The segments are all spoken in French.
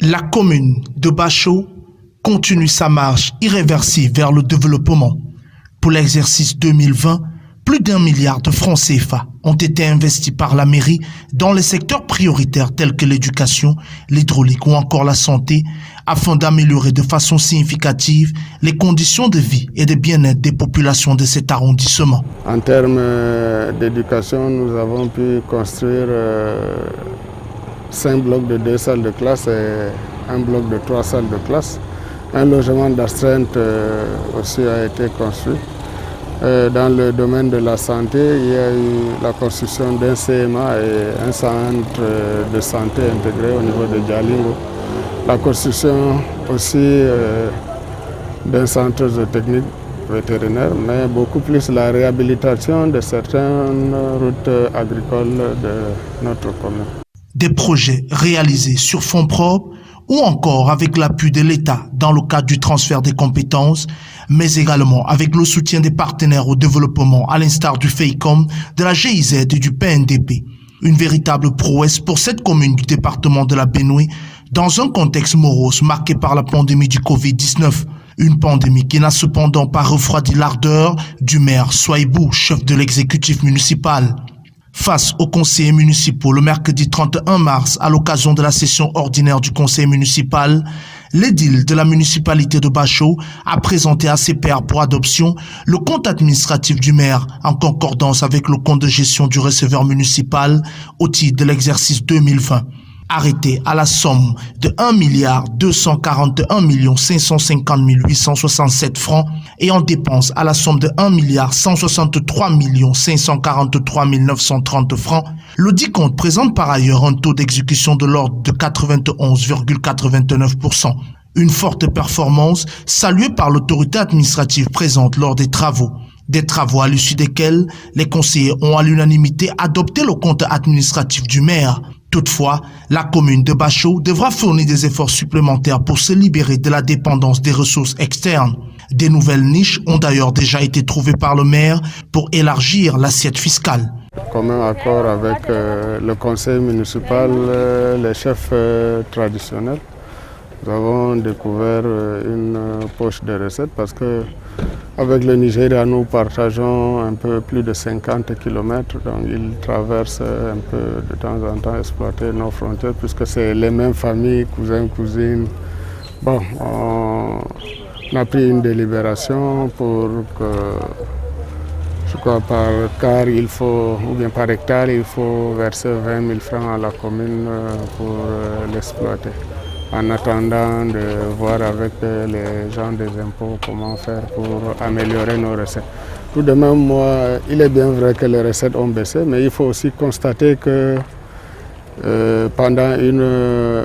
La commune de Bachot continue sa marche irréversible vers le développement. Pour l'exercice 2020, plus d'1 milliard de francs CFA ont été investis par la mairie dans les secteurs prioritaires tels que l'éducation, l'hydraulique ou encore la santé, afin d'améliorer de façon significative les conditions de vie et de bien-être des populations de cet arrondissement. En termes d'éducation, nous avons pu construire 5 blocs de 2 salles de classe et un bloc de 3 salles de classe. Un logement d'astreinte aussi a été construit. Dans le domaine de la santé, il y a eu la construction d'un CMA et un centre de santé intégré au niveau de Djalingo. La construction aussi d'un centre de technique vétérinaire, mais beaucoup plus la réhabilitation de certaines routes agricoles de notre commune. Des projets réalisés sur fonds propres ou encore avec l'appui de l'État dans le cadre du transfert des compétences, mais également avec le soutien des partenaires au développement à l'instar du FEICOM, de la GIZ et du PNDP. Une véritable prouesse pour cette commune du département de la Benue dans un contexte morose marqué par la pandémie du Covid-19. Une pandémie qui n'a cependant pas refroidi l'ardeur du maire Souaïbou, chef de l'exécutif municipal. Face aux conseillers municipaux le mercredi 31 mars, à l'occasion de la session ordinaire du conseil municipal, l'édile de la municipalité de Bachot a présenté à ses pairs pour adoption le compte administratif du maire en concordance avec le compte de gestion du receveur municipal au titre de l'exercice 2020. Arrêté à la somme de 1 241 550 867 francs et en dépense à la somme de 1 163 543 930 francs, le dit compte présente par ailleurs un taux d'exécution de l'ordre de 91,89%. Une forte performance saluée par l'autorité administrative présente lors des travaux. Des travaux à l'issue desquels les conseillers ont à l'unanimité adopté le compte administratif du maire. Toutefois, la commune de Bachot devra fournir des efforts supplémentaires pour se libérer de la dépendance des ressources externes. Des nouvelles niches ont d'ailleurs déjà été trouvées par le maire pour élargir l'assiette fiscale. Commun accord avec le conseil municipal, les chefs traditionnels, nous avons découvert une poche de recettes parce que avec le Nigeria, nous partageons un peu plus de 50 km, donc ils traversent un peu de temps en temps exploiter nos frontières puisque c'est les mêmes familles, cousins, cousines. Bon, on a pris une délibération pour que, je crois par quart, il faut, ou bien par hectare, il faut verser 20 000 francs à la commune pour l'exploiter. En attendant de voir avec les gens des impôts comment faire pour améliorer nos recettes. Tout de même, moi, il est bien vrai que les recettes ont baissé, mais il faut aussi constater que pendant une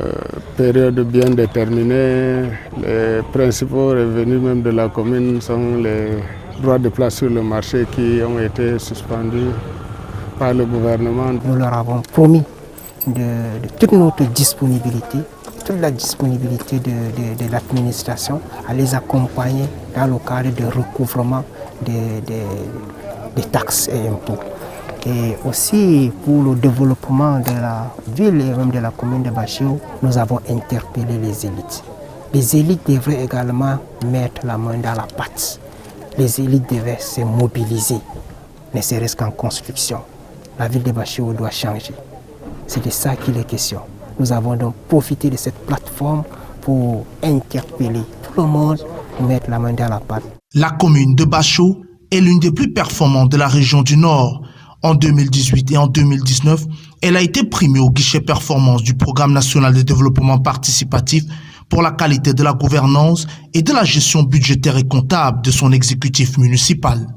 période bien déterminée, les principaux revenus même de la commune sont les droits de place sur le marché qui ont été suspendus par le gouvernement. Nous leur avons promis de toute notre disponibilité, toute la disponibilité de l'administration à les accompagner dans le cadre de recouvrement des taxes et impôts. Et aussi pour le développement de la ville et même de la commune de Bachot, nous avons interpellé les élites. Les élites devraient également mettre la main dans la pâte. Les élites devaient se mobiliser, ne serait-ce qu'en construction. La ville de Bachot doit changer. C'est de ça qu'il est question. Nous avons donc profité de cette plateforme pour interpeller tout le monde, mettre la main dans la pâte. La commune de Bachot est l'une des plus performantes de la région du Nord. En 2018 et en 2019, elle a été primée au guichet performance du Programme national de développement participatif pour la qualité de la gouvernance et de la gestion budgétaire et comptable de son exécutif municipal.